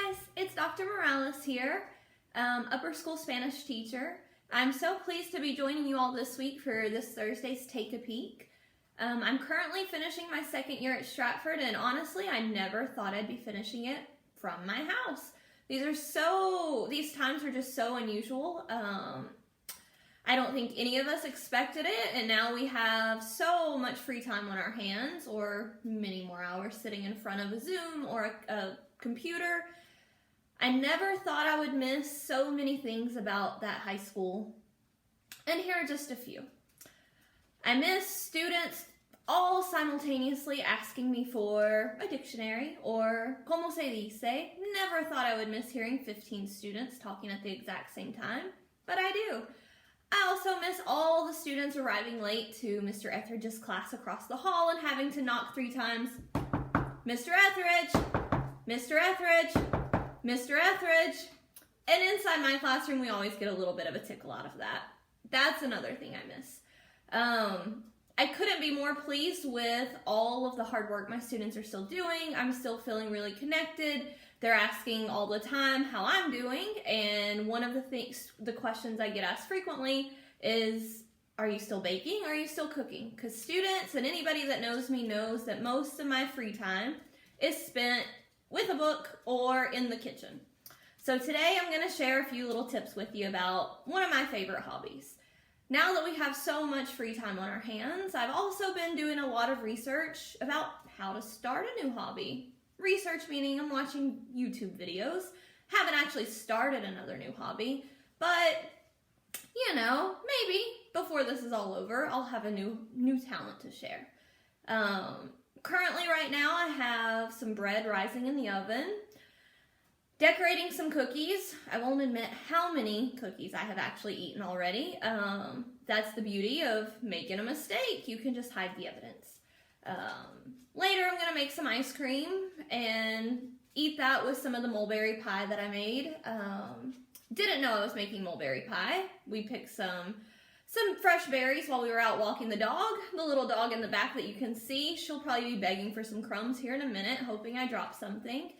guys, it's Dr. Morales here, upper school Spanish teacher. I'm so pleased to be joining you all this week for this Thursday's Take a Peek. I'm currently finishing my second year at Stratford, and honestly, I never thought I'd be finishing it from my house. These times are just so unusual. I don't think any of us expected it, and now we have so much free time on our hands, or many more hours sitting in front of a Zoom or a computer. I never thought I would miss so many things about that high school, and here are just a few. I miss students all simultaneously asking me for a dictionary, or como se dice. Never thought I would miss hearing 15 students talking at the exact same time, but I do. I also miss all the students arriving late to Mr. Etheridge's class across the hall and having to knock 3 times, Mr. Etheridge, Mr. Etheridge, Mr. Etheridge. And inside my classroom, we always get a little bit of a tickle out of that. That's another thing I miss. I couldn't be more pleased with all of the hard work my students are still doing. I'm still feeling really connected. They're asking all the time how I'm doing, and one of the questions I get asked frequently is, are you still baking or are you still cooking? Because students and anybody that knows me knows that most of my free time is spent with a book or in the kitchen. So today I'm going to share a few little tips with you about one of my favorite hobbies. Now that we have so much free time on our hands, I've also been doing a lot of research about how to start a new hobby. Research meaning I'm watching YouTube videos, haven't actually started another new hobby, but you know, maybe before this is all over, I'll have a new talent to share. Currently right now I have some bread rising in the oven, decorating some cookies. I won't admit how many cookies I have actually eaten already. That's the beauty of making a mistake. You can just hide the evidence. Later I'm going to make some ice cream and eat that with some of the mulberry pie that I made. Didn't know I was making mulberry pie. We picked some fresh berries while we were out walking the dog. The little dog in the back that you can see, she'll probably be begging for some crumbs here in a minute, hoping I drop something.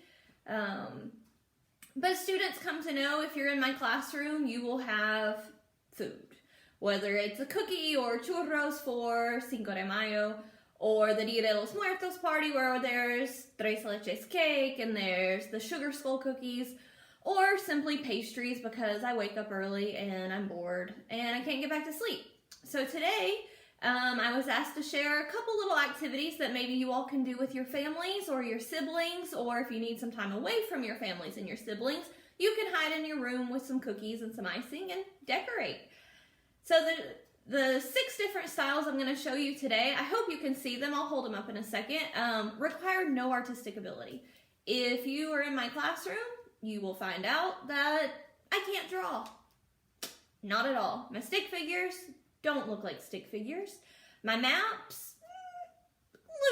But students come to know if you're in my classroom, you will have food. Whether it's a cookie or churros for Cinco de Mayo, or the Dia de los Muertos party where there's tres leches cake and there's the sugar skull cookies, or simply pastries because I wake up early and I'm bored and I can't get back to sleep. So today, I was asked to share a couple little activities that maybe you all can do with your families or your siblings, or if you need some time away from your families and your siblings, you can hide in your room with some cookies and some icing and decorate. So the 6 different styles I'm going to show you today, I hope you can see them, I'll hold them up in a second, require no artistic ability. If you are in my classroom, you will find out that I can't draw. Not at all. My stick figures don't look like stick figures. My maps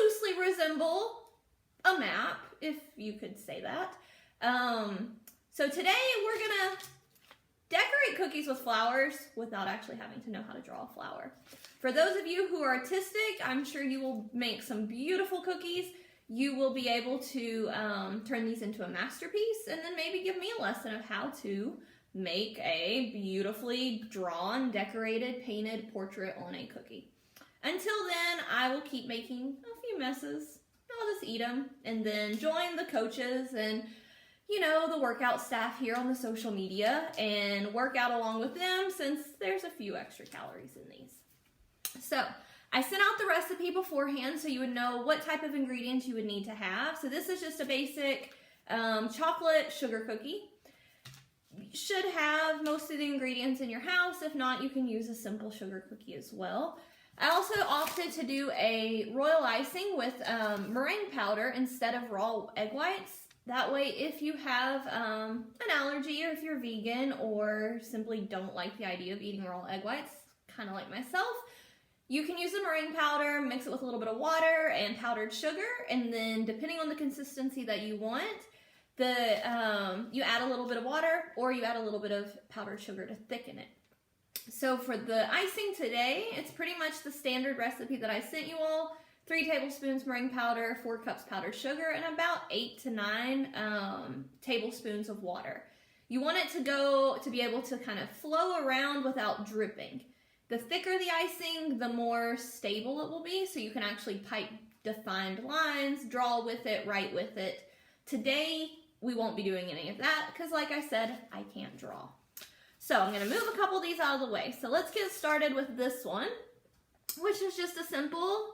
loosely resemble a map, if you could say that. So today we're going to decorate cookies with flowers without actually having to know how to draw a flower. For those of you who are artistic, I'm sure you will make some beautiful cookies. You will be able to turn these into a masterpiece, and then maybe give me a lesson of how to make a beautifully drawn, decorated, painted portrait on a cookie. Until then, I will keep making a few messes. I'll just eat them and then join the coaches and, you know, the workout staff here on the social media and work out along with them, since there's a few extra calories in these. So I sent out the recipe beforehand so you would know what type of ingredients you would need to have. So this is just a basic chocolate sugar cookie. You should have most of the ingredients in your house. If not, you can use a simple sugar cookie as well. I also opted to do a royal icing with meringue powder instead of raw egg whites. That way, if you have an allergy, or if you're vegan, or simply don't like the idea of eating raw egg whites, kind of like myself, you can use the meringue powder, mix it with a little bit of water and powdered sugar, and then depending on the consistency that you want, you add a little bit of water, or you add a little bit of powdered sugar to thicken it. So for the icing today, it's pretty much the standard recipe that I sent you all. 3 tablespoons meringue powder, 4 cups powdered sugar, and about 8 to 9 tablespoons of water. You want it to be able to kind of flow around without dripping. The thicker the icing, the more stable it will be, so you can actually pipe defined lines, draw with it, write with it. Today, we won't be doing any of that because, like I said, I can't draw. So I'm going to move a couple of these out of the way. So let's get started with this one, which is just a simple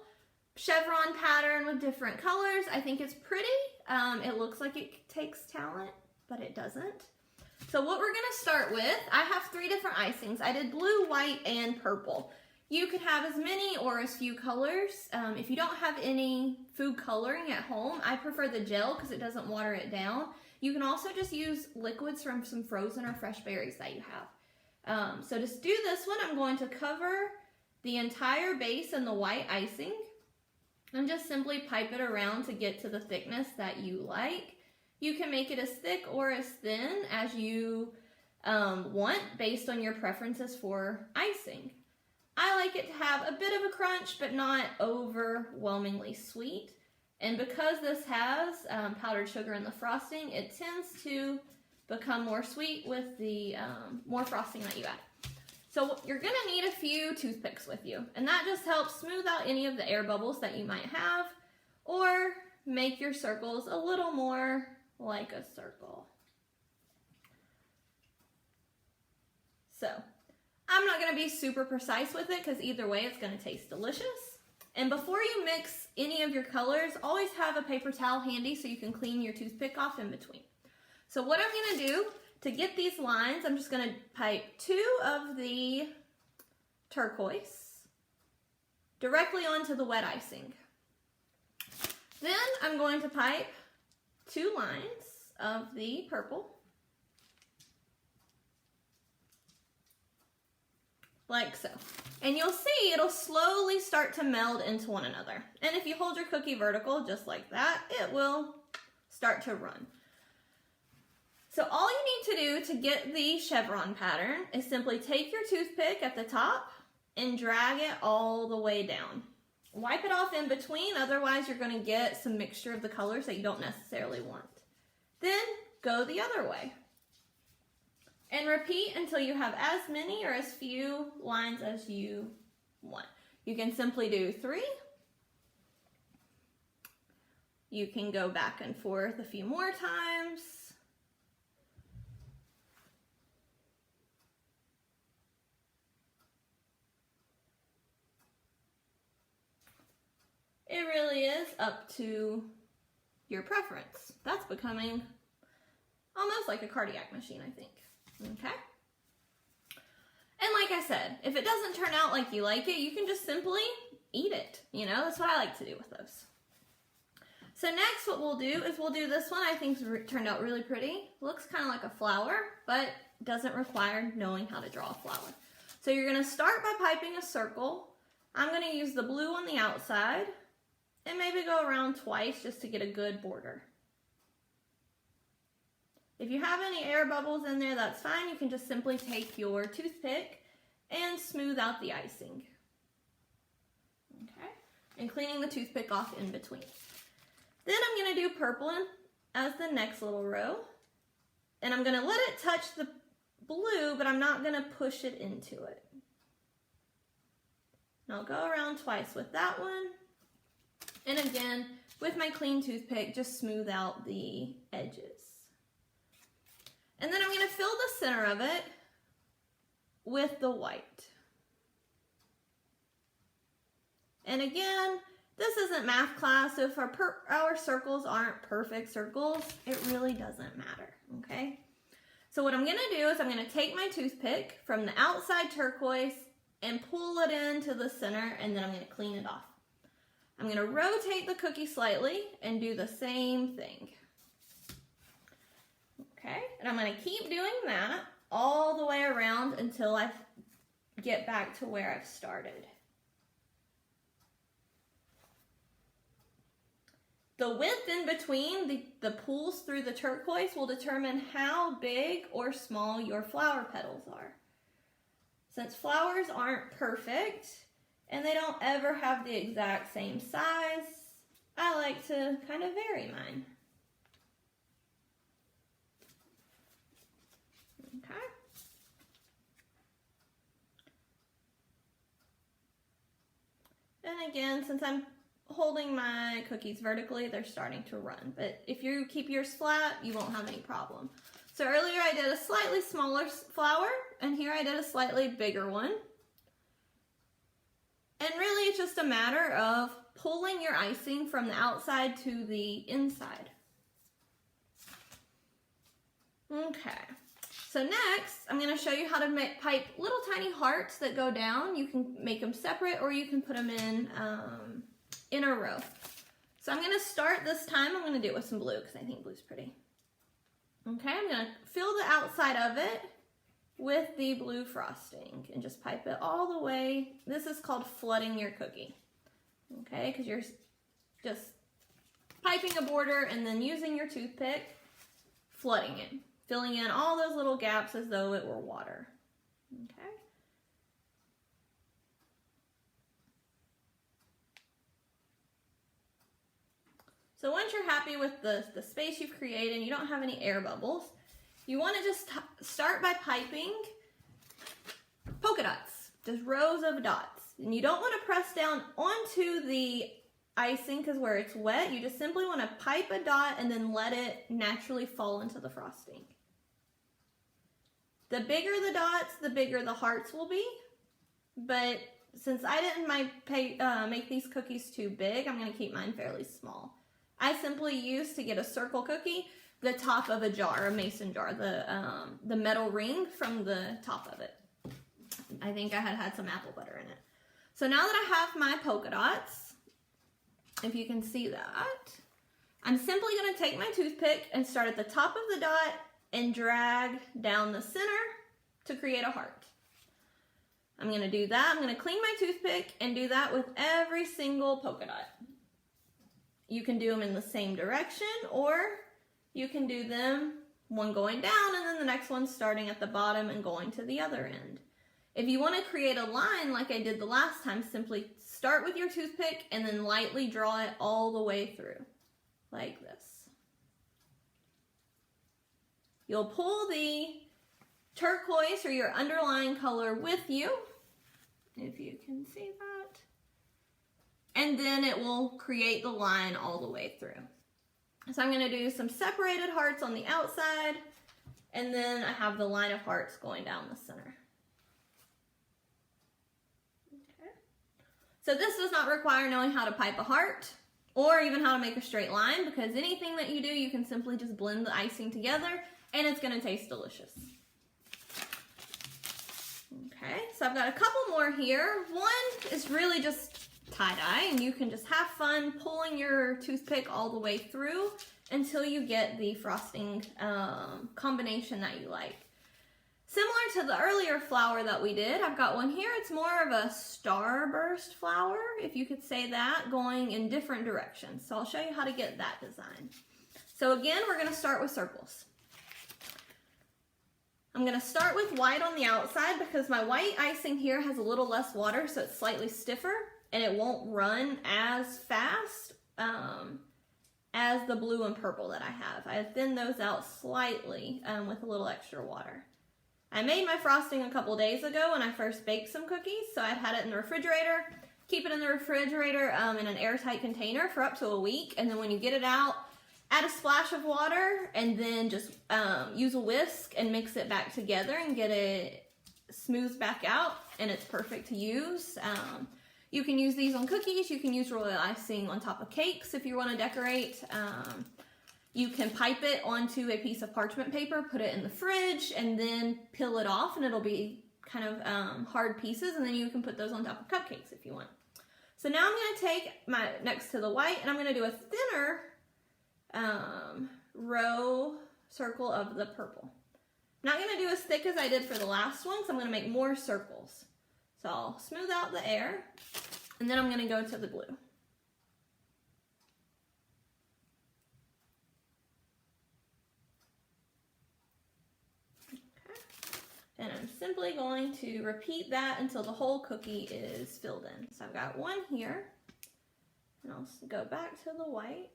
chevron pattern with different colors. I think it's pretty. It looks like it takes talent, but it doesn't. So what we're going to start with, I have 3 different icings. I did blue, white, and purple. You could have as many or as few colors. If you don't have any food coloring at home, I prefer the gel because it doesn't water it down. You can also just use liquids from some frozen or fresh berries that you have. So to do this one, I'm going to cover the entire base in the white icing and just simply pipe it around to get to the thickness that you like. You can make it as thick or as thin as you want based on your preferences for icing. I like it to have a bit of a crunch, but not overwhelmingly sweet. And because this has powdered sugar in the frosting, it tends to become more sweet with the more frosting that you add. So you're going to need a few toothpicks with you, and that just helps smooth out any of the air bubbles that you might have, or make your circles a little more like a circle. So I'm not going to be super precise with it because either way it's going to taste delicious. And before you mix any of your colors, always have a paper towel handy so you can clean your toothpick off in between. So what I'm going to do to get these lines, I'm just going to pipe 2 of the turquoise directly onto the wet icing. Then I'm going to pipe 2 lines of the purple, like so. And you'll see it'll slowly start to meld into one another. And if you hold your cookie vertical just like that, it will start to run. So all you need to do to get the chevron pattern is simply take your toothpick at the top and drag it all the way down. Wipe it off in between, otherwise you're going to get some mixture of the colors that you don't necessarily want. Then go the other way. And repeat until you have as many or as few lines as you want. You can simply do 3. You can go back and forth a few more times. It really is up to your preference. That's becoming almost like a cardiac machine, I think. Okay? And like I said, if it doesn't turn out like you like it, you can just simply eat it. You know, that's what I like to do with those. So next what we'll do is we'll do this one. I think turned out really pretty. Looks kind of like a flower, but doesn't require knowing how to draw a flower. So you're going to start by piping a circle. I'm going to use the blue on the outside and maybe go around twice just to get a good border. If you have any air bubbles in there, that's fine. You can just simply take your toothpick and smooth out the icing. Okay? And cleaning the toothpick off in between. Then I'm going to do purple as the next little row. And I'm going to let it touch the blue, but I'm not going to push it into it. And I'll go around twice with that one. And again, with my clean toothpick, just smooth out the edges. And then I'm going to fill the center of it with the white. And again, this isn't math class, so if our circles aren't perfect circles, it really doesn't matter, okay? So what I'm going to do is I'm going to take my toothpick from the outside turquoise and pull it into the center, and then I'm going to clean it off. I'm going to rotate the cookie slightly and do the same thing. Okay, and I'm going to keep doing that all the way around until I get back to where I've started. The width in between the pulls through the turquoise will determine how big or small your flower petals are. Since flowers aren't perfect, and they don't ever have the exact same size. I like to kind of vary mine. Okay. And again, since I'm holding my cookies vertically, they're starting to run. But if you keep yours flat, you won't have any problem. So earlier I did a slightly smaller flower, and here I did a slightly bigger one. And really it's just a matter of pulling your icing from the outside to the inside. Okay. So next, I'm going to show you how to pipe little tiny hearts that go down. You can make them separate, or you can put them in a row. So I'm going to start this time. I'm going to do it with some blue because I think blue's pretty. Okay, I'm going to fill the outside of it with the blue frosting and just pipe it all the way. This is called flooding your cookie. Okay, because you're just piping a border and then using your toothpick, flooding it. Filling in all those little gaps as though it were water. Okay. So once you're happy with the space you've created and you don't have any air bubbles, you want to just start by piping polka dots, just rows of dots. And you don't want to press down onto the icing because where it's wet, you just simply want to pipe a dot and then let it naturally fall into the frosting. The bigger the dots, the bigger the hearts will be. But since I didn't make these cookies too big, I'm going to keep mine fairly small. I simply use, to get a circle cookie, the top of a jar, a mason jar, the metal ring from the top of it. I think I had some apple butter in it. So now that I have my polka dots, if you can see that, I'm simply going to take my toothpick and start at the top of the dot and drag down the center to create a heart. I'm going to do that. I'm going to clean my toothpick and do that with every single polka dot. You can do them in the same direction, or you can do them one going down and then the next one starting at the bottom and going to the other end. If you want to create a line like I did the last time, simply start with your toothpick and then lightly draw it all the way through, like this. You'll pull the turquoise or your underlying color with you, if you can see that, and then it will create the line all the way through. So I'm going to do some separated hearts on the outside, and then I have the line of hearts going down the center. Okay. So this does not require knowing how to pipe a heart or even how to make a straight line, because anything that you do, you can simply just blend the icing together and it's going to taste delicious. Okay, so I've got a couple more here. One is really just tie-dye, and you can just have fun pulling your toothpick all the way through until you get the frosting combination that you like. Similar to the earlier flower that we did, I've got one here. It's more of a starburst flower, if you could say that, going in different directions. So I'll show you how to get that design. So again, we're going to start with circles. I'm going to start with white on the outside because my white icing here has a little less water, so it's slightly stiffer and it won't run as fast as the blue and purple that I have. I thinned those out slightly with a little extra water. I made my frosting a couple days ago when I first baked some cookies, so I'd had it in the refrigerator. Keep it in the refrigerator in an airtight container for up to a week, and then when you get it out, add a splash of water and then just use a whisk and mix it back together and get it smoothed back out, and it's perfect to use. You can use these on cookies. You can use royal icing on top of cakes if you want to decorate. You can pipe it onto a piece of parchment paper, put it in the fridge, and then peel it off, and it'll be kind of hard pieces, and then you can put those on top of cupcakes if you want. So now I'm going to take my next to the white, and I'm going to do a thinner row circle of the purple. I'm not going to do as thick as I did for the last one, so I'm going to make more circles. So I'll smooth out the air, and then I'm going to go to the blue. Okay. And I'm simply going to repeat that until the whole cookie is filled in. So I've got one here, and I'll go back to the white.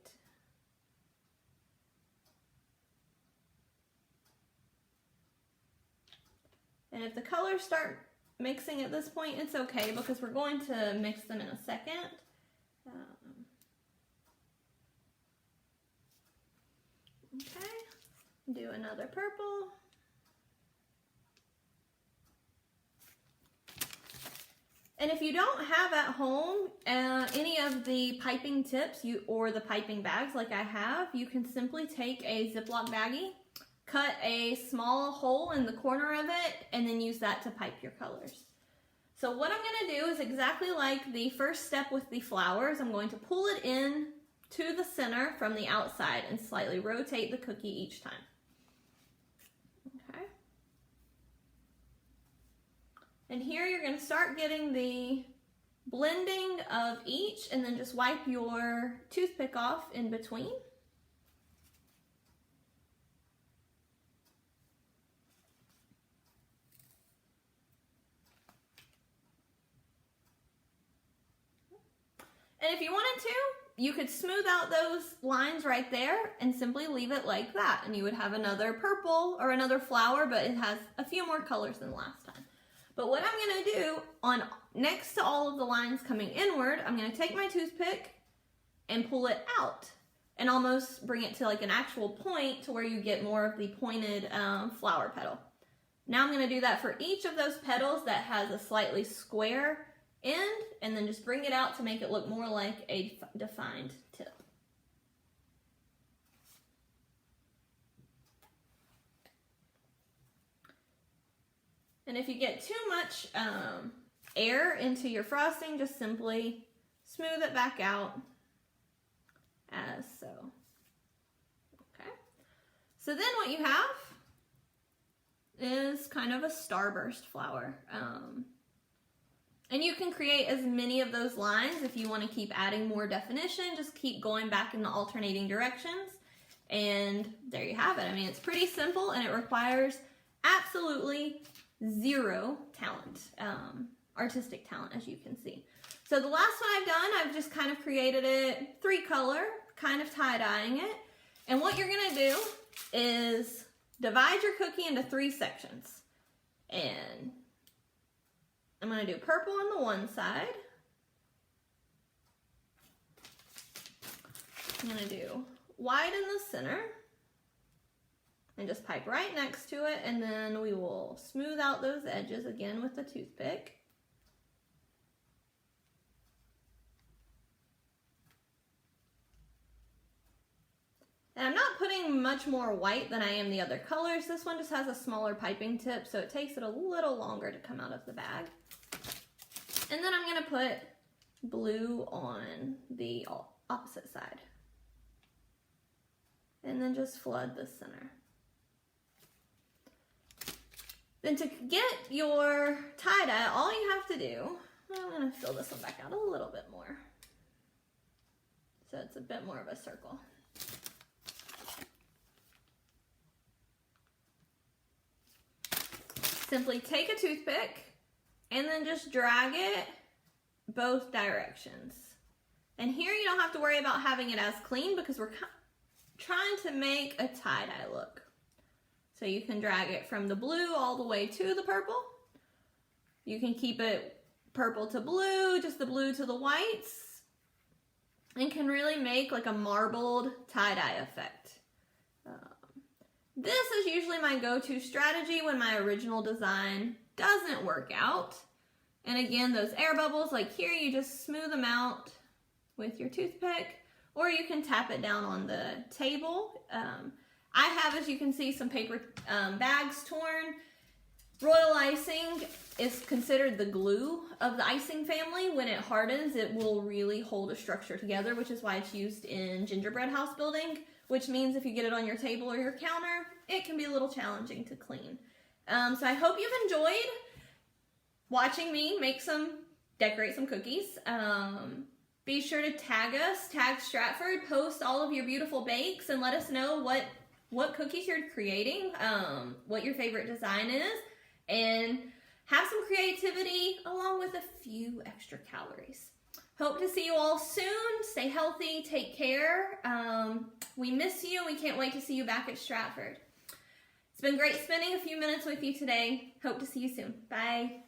And if the colors start mixing at this point, it's okay because we're going to mix them in a second. Okay, do another purple. And if you don't have at home any of the piping tips or the piping bags like I have, you can simply take a Ziploc baggie, cut a small hole in the corner of it, and then use that to pipe your colors. So what I'm going to do is exactly like the first step with the flowers. I'm going to pull it in to the center from the outside and slightly rotate the cookie each time. Okay. And here you're going to start getting the blending of each, and then just wipe your toothpick off in between. And if you wanted to, you could smooth out those lines right there and simply leave it like that. And you would have another purple or another flower, but it has a few more colors than last time. But what I'm going to do next to all of the lines coming inward, I'm going to take my toothpick and pull it out and almost bring it to like an actual point to where you get more of the pointed flower petal. Now I'm going to do that for each of those petals that has a slightly square end, and then just bring it out to make it look more like a defined tip. And if you get too much air into your frosting, just simply smooth it back out as so. Okay. So then what you have is kind of a starburst flower. And you can create as many of those lines if you want to keep adding more definition. Just keep going back in the alternating directions. And there you have it. I mean, it's pretty simple and it requires absolutely zero talent, artistic talent, as you can see. So the last one I've done, I've just kind of created it 3-color, kind of tie-dyeing it. And what you're going to do is divide your cookie into 3 sections. And I'm going to do purple on the one side. I'm going to do white in the center. And just pipe right next to it. And then we will smooth out those edges again with the toothpick. And I'm not putting much more white than I am the other colors. This one just has a smaller piping tip, so it takes it a little longer to come out of the bag. And then I'm going to put blue on the opposite side. And then just flood the center. Then to get your tie-dye, all you have to do, I'm going to fill this one back out a little bit more. So it's a bit more of a circle. Simply take a toothpick and then just drag it both directions. And here you don't have to worry about having it as clean because we're trying to make a tie-dye look. So you can drag it from the blue all the way to the purple. You can keep it purple to blue, just the blue to the whites, and can really make like a marbled tie-dye effect. This is usually my go-to strategy when my original design doesn't work out. And again, those air bubbles, like here, you just smooth them out with your toothpick, or you can tap it down on the table. I have, as you can see, some paper bags torn. Royal icing is considered the glue of the icing family. When it hardens, it will really hold a structure together, which is why it's used in gingerbread house building, which means if you get it on your table or your counter, it can be a little challenging to clean. So I hope you've enjoyed watching me decorate some cookies. Be sure to tag us, tag Stratford, post all of your beautiful bakes, and let us know what cookies you're creating, what your favorite design is, and have some creativity along with a few extra calories. Hope to see you all soon. Stay healthy, take care. We miss you, and we can't wait to see you back at Stratford. It's been great spending a few minutes with you today. Hope to see you soon. Bye.